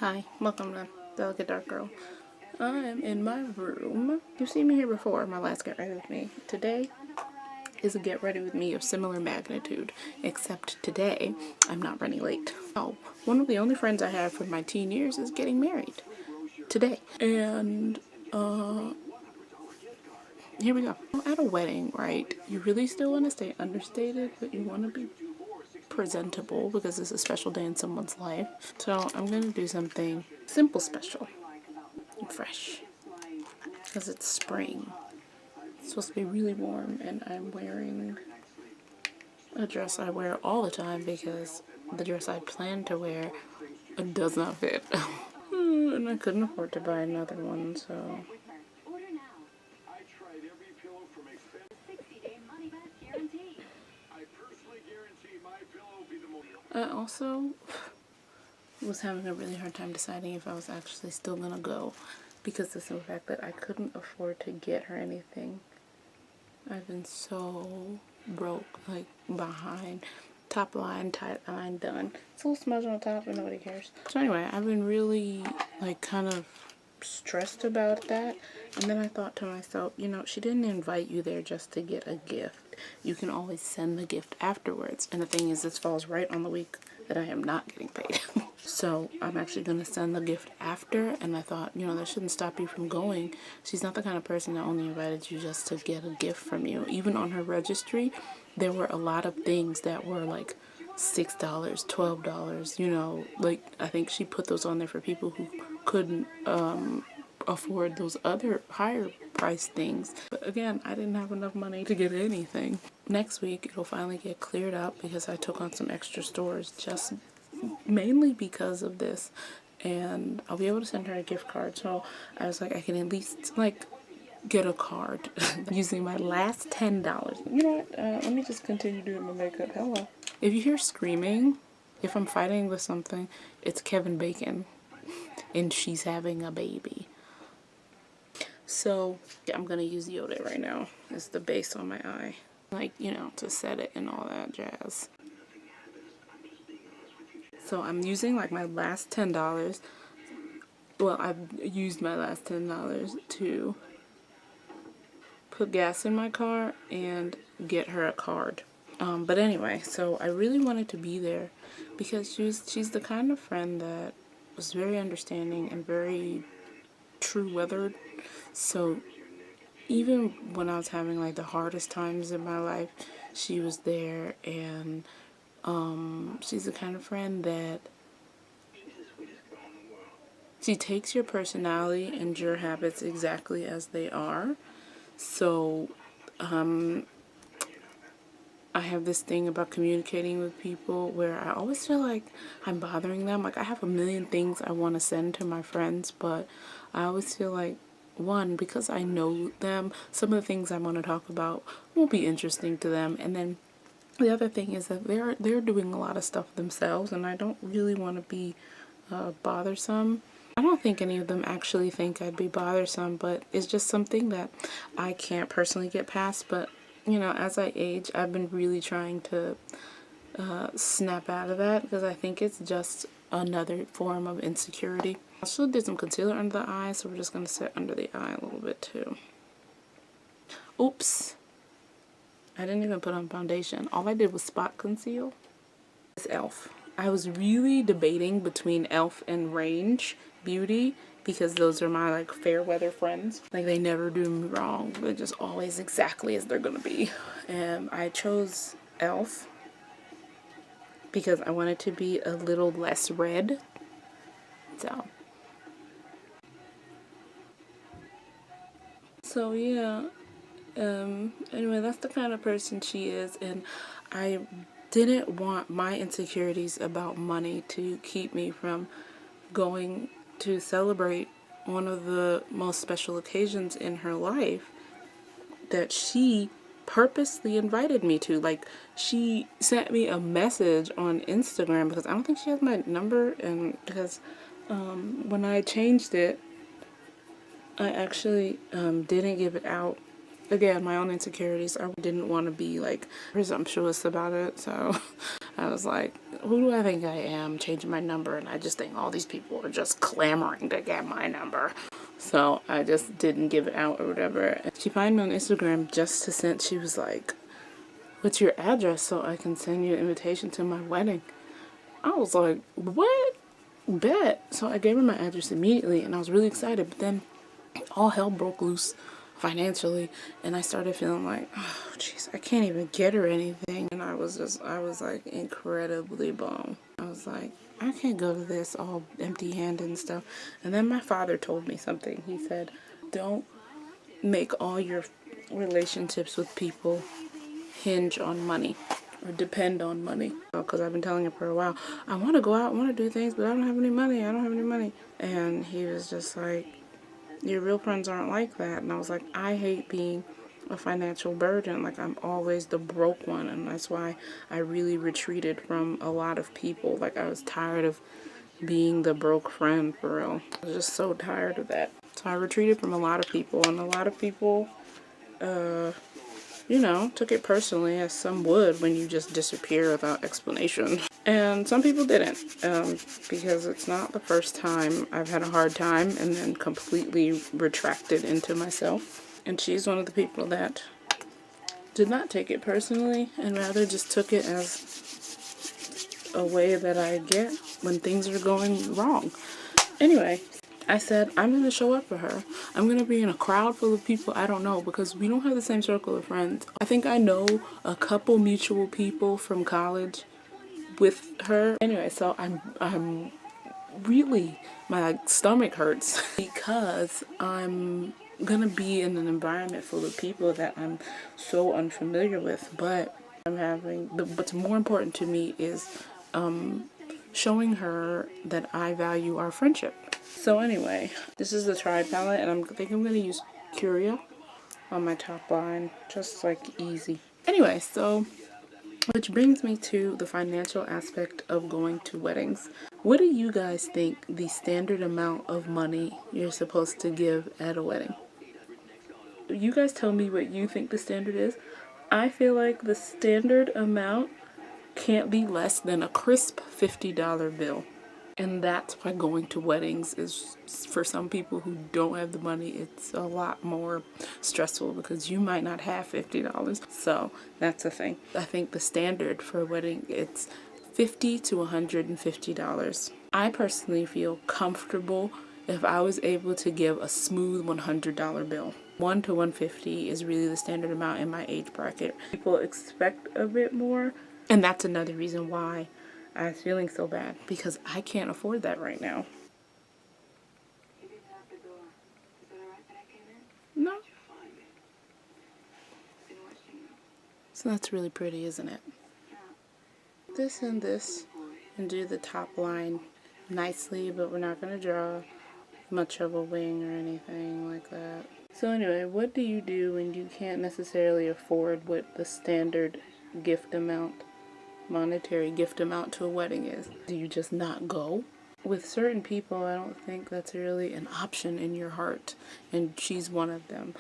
Hi, welcome to Delicate Dark Girl. I'm in my room. You've seen me here before, my last Get Ready With Me. Today is a Get Ready With Me of similar magnitude, except today I'm not running late. Oh, one of the only friends I have from my teen years is getting married today. And, here we go. At a wedding, right, you really still want to stay understated, but you want to be presentable because it's a special day in someone's life. So I'm going to do something simple, special, and fresh. Because it's spring. It's supposed to be really warm, and I'm wearing a dress I wear all the time because the dress I plan to wear does not fit. And I couldn't afford to buy another one, so... I also was having a really hard time deciding if I was actually still gonna go because of the fact that I couldn't afford to get her anything. I've been so broke, like behind. Top line, tight line, done. It's a little smudge on the top, but nobody cares. So anyway, I've been really like kind of stressed about that, and then I thought to myself, you know, she didn't invite you there just to get a gift. You can always send the gift afterwards, and the thing is, this falls right on the week that I am not getting paid. So I'm actually going to send the gift after, and I thought, you know, that shouldn't stop you from going. She's not the kind of person that only invited you just to get a gift from you. Even on her registry, there were a lot of things that were like $6, $12, you know, like I think she put those on there for people who couldn't afford those other higher price things. But again, I didn't have enough money to get anything. Next week it'll finally get cleared up because I took on some extra stores just mainly because of this, and I'll be able to send her a gift card. So I was like, I can at least like get a card using my last $10. You know what? Let me just continue doing my makeup. Hello. If you hear screaming, if I'm fighting with something, it's Kevin Bacon, and she's having a baby. So yeah, I'm gonna use Yodit right now as the base on my eye, like, you know, to set it and all that jazz. So I'm using like my last $10. Well, I've used my last $10 to put gas in my car and get her a card. But anyway, so I really wanted to be there because she's the kind of friend that was very understanding and very true-weathered. So even when I was having like the hardest times in my life, she was there, and she's the kind of friend that she takes your personality and your habits exactly as they are. So I have this thing about communicating with people where I always feel like I'm bothering them. Like I have a million things I want to send to my friends, but I always feel like, one, because I know them, some of the things I want to talk about won't be interesting to them. And then the other thing is that they're doing a lot of stuff themselves, and I don't really want to be bothersome. I don't think any of them actually think I'd be bothersome, but it's just something that I can't personally get past. But you know, as I age, I've been really trying to snap out of that because I think it's just another form of insecurity. I also did some concealer under the eye, so we're just going to set under the eye a little bit too. Oops. I didn't even put on foundation. All I did was spot conceal. It's e.l.f. I was really debating between e.l.f. and Range Beauty because those are my like fair weather friends. Like they never do me wrong. They're just always exactly as they're gonna be. And I chose e.l.f. because I wanted to be a little less red. So yeah. Anyway, that's the kind of person she is, and I didn't want my insecurities about money to keep me from going to celebrate one of the most special occasions in her life that she purposely invited me to. Like, she sent me a message on Instagram because I don't think she has my number, and because when I changed it, I actually didn't give it out again, my own insecurities. I didn't want to be like presumptuous about it, so I was like, who do I think I am changing my number? And I just think all these people are just clamoring to get my number. So I just didn't give it out or whatever. She found me on Instagram just to send, she was like, what's your address so I can send you an invitation to my wedding? I was like, what? Bet. So I gave her my address immediately and I was really excited, but then all hell broke loose financially and I started feeling like, oh jeez, I can't even get her anything. And I was like incredibly bummed. I was like, I can't go to this all empty-handed and stuff. And then my father told me something. He said, don't make all your relationships with people hinge on money or depend on money. Because I've been telling him for a while, I want to go out, I want to do things, but I don't have any money. And he was just like, your real friends aren't like that. And I was like, I hate being a financial burden. Like, I'm always the broke one, and that's why I really retreated from a lot of people. Like, I was tired of being the broke friend, for real. I was just so tired of that. So I retreated from a lot of people, and a lot of people, you know, took it personally, as some would when you just disappear without explanation. And some people didn't, because it's not the first time I've had a hard time and then completely retracted into myself. And she's one of the people that did not take it personally and rather just took it as a way that I get when things are going wrong. Anyway, I said, I'm going to show up for her. I'm going to be in a crowd full of people I don't know because we don't have the same circle of friends. I think I know a couple mutual people from college with her. Anyway, so I'm really, my stomach hurts because I'm gonna be in an environment full of people that I'm so unfamiliar with, but what's more important to me is showing her that I value our friendship. So anyway, this is the Tri palette, and I think I'm gonna use Kuria on my top line, just like easy. Anyway, so which brings me to the financial aspect of going to weddings. What do you guys think the standard amount of money you're supposed to give at a wedding? You guys tell me what you think the standard is. I feel like the standard amount can't be less than a crisp $50 bill. And that's why going to weddings is, for some people who don't have the money, it's a lot more stressful because you might not have $50. So that's the thing. I think the standard for a wedding, it's $50 to $150. I personally feel comfortable if I was able to give a smooth $100 bill. $1 to $150 is really the standard amount in my age bracket. People expect a bit more, and that's another reason why I was feeling so bad, because I can't afford that right now. No. So that's really pretty, isn't it? This and this, and do the top line nicely, but we're not going to draw much of a wing or anything like that. So anyway, what do you do when you can't necessarily afford what the standard gift amount, monetary gift amount to a wedding is? Do you just not go? With certain people, I don't think that's really an option in your heart, and she's one of them.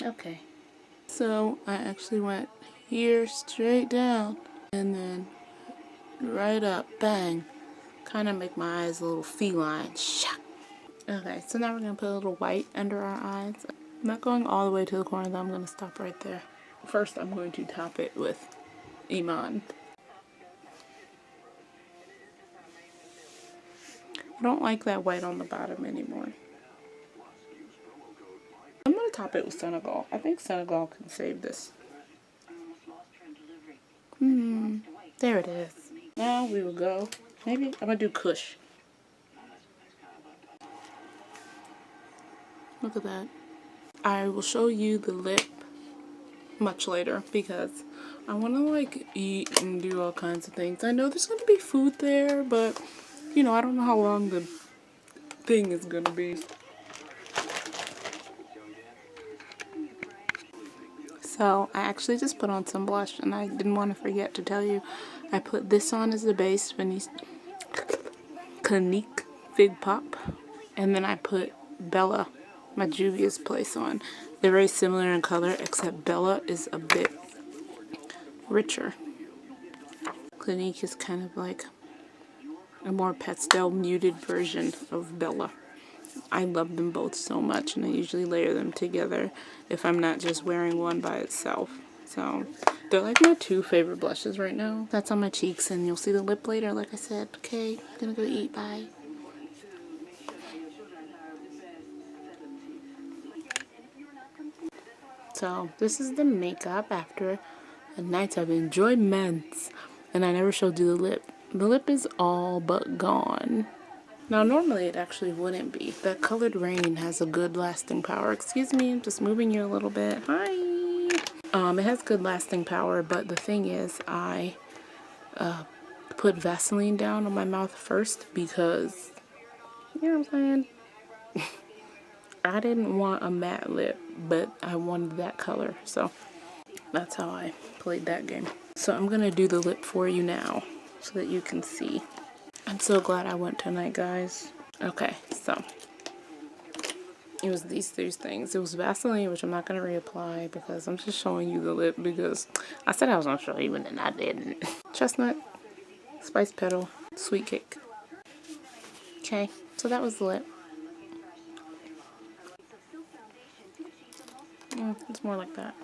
Okay. So I actually went here straight down and then right up, bang. Kind of make my eyes a little feline. Shock. Okay, so now we're going to put a little white under our eyes. I'm not going all the way to the corner though, I'm going to stop right there. First I'm going to top it with Iman. I don't like that white on the bottom anymore. I'm going to top it with Senegal. I think Senegal can save this. There it is. Now we will go, maybe I'm going to do Kush. Look at that. I will show you the lip much later because I want to like eat and do all kinds of things. I know there's going to be food there, but you know, I don't know how long the thing is going to be. So I actually just put on some blush, and I didn't want to forget to tell you I put this on as the base, Clinique Fig Pop, And then I put Bella, my Juvia's place on. They're very similar in color, except Bella is a bit richer. Clinique is kind of like a more pastel muted version of Bella. I love them both so much, and I usually layer them together if I'm not just wearing one by itself. So they're like my two favorite blushes right now. That's on my cheeks, and you'll see the lip later, like I said. Okay, gonna go eat, bye. So this is the makeup after a night of enjoyment. And I never showed you the lip. The lip is all but gone. Now normally it actually wouldn't be. The Colored Rain has a good lasting power. Excuse me, I'm just moving you a little bit. Hi! It has good lasting power, but the thing is I put Vaseline down on my mouth first because, you know what I'm saying? I didn't want a matte lip, but I wanted that color, so that's how I played that game. So I'm gonna do the lip for you now so that you can see. I'm so glad I went tonight, guys. Okay, so it was these three things. It was Vaseline, which I'm not gonna reapply because I'm just showing you the lip because I said I was gonna show you and then I didn't. Chestnut, spice petal, sweet cake. Okay, so that was the lip. It's more like that.